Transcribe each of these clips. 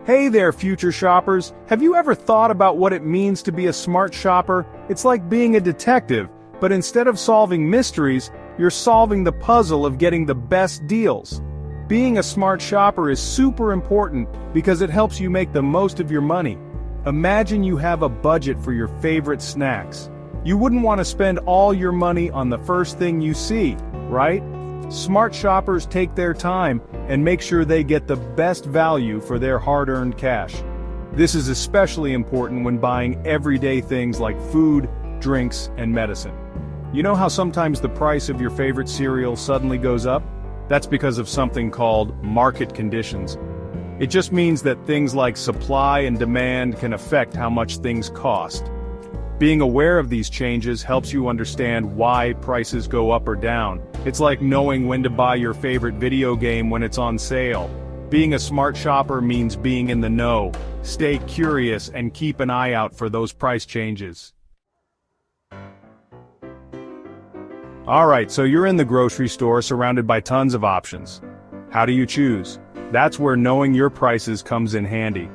Hey there, future shoppers! Have you ever thought about what it means to be a smart shopper? It's like being a detective, but instead of solving mysteries, you're solving the puzzle of getting the best deals. Being a smart shopper is super important because it helps you make the most of your money. Imagine you have a budget for your favorite snacks. You wouldn't want to spend all your money on the first thing you see, right? Smart shoppers take their time and make sure they get the best value for their hard-earned cash. This is especially important when buying everyday things like food, drinks, and medicine. You know how sometimes the price of your favorite cereal suddenly goes up? That's because of something called market conditions. It just means that things like supply and demand can affect how much things cost. Being aware of these changes helps you understand why prices go up or down. It's like knowing when to buy your favorite video game when it's on sale. Being a smart shopper means being in the know. Stay curious and keep an eye out for those price changes. Alright, so you're in the grocery store surrounded by tons of options. How do you choose? That's where knowing your prices comes in handy.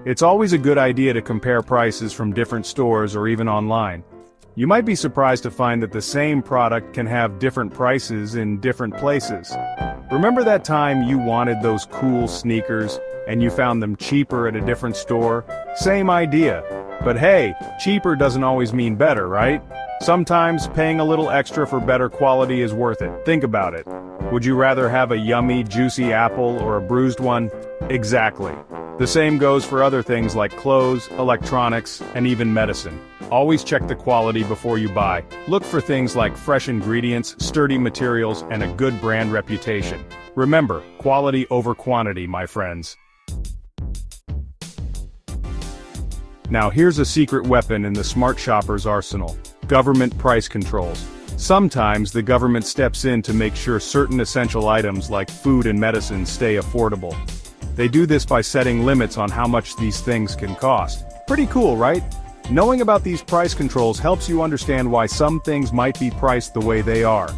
It's always a good idea to compare prices from different stores or even online. You might be surprised to find that the same product can have different prices in different places. Remember that time you wanted those cool sneakers and you found them cheaper at a different store? Same idea. But hey, cheaper doesn't always mean better, right? Sometimes paying a little extra for better quality is worth it. Think about it. Would you rather have a yummy, juicy apple or a bruised one? Exactly. The same goes for other things like clothes, electronics, and even medicine. Always check the quality before you buy. Look for things like fresh ingredients, sturdy materials, and a good brand reputation. Remember, quality over quantity, my friends. Now here's a secret weapon in the smart shopper's arsenal: government price controls. Sometimes the government steps in to make sure certain essential items like food and medicine stay affordable. They do this by setting limits on how much these things can cost. Pretty cool, right? Knowing about these price controls helps you understand why some things might be priced the way they are.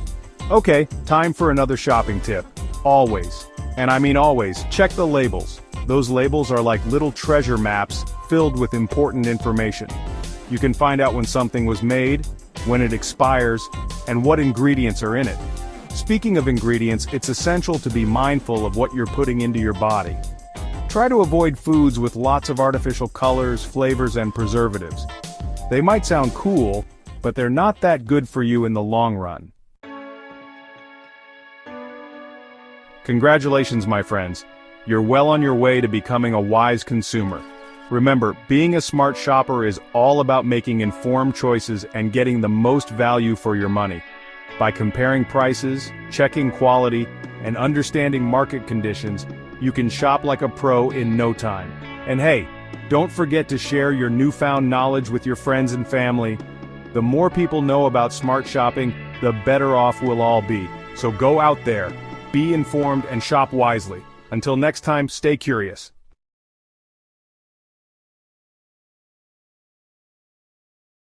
Okay, time for another shopping tip. Always, and I mean always, check the labels. Those labels are like little treasure maps filled with important information. You can find out when something was made, when it expires, and what ingredients are in it. Speaking of ingredients, it's essential to be mindful of what you're putting into your body. Try to avoid foods with lots of artificial colors, flavors, and preservatives. They might sound cool, but they're not that good for you in the long run. Congratulations, my friends. You're well on your way to becoming a wise consumer. Remember, being a smart shopper is all about making informed choices and getting the most value for your money. By comparing prices, checking quality, and understanding market conditions, you can shop like a pro in no time. And hey, don't forget to share your newfound knowledge with your friends and family. The more people know about smart shopping, the better off we'll all be. So go out there, be informed, and shop wisely. Until next time, stay curious.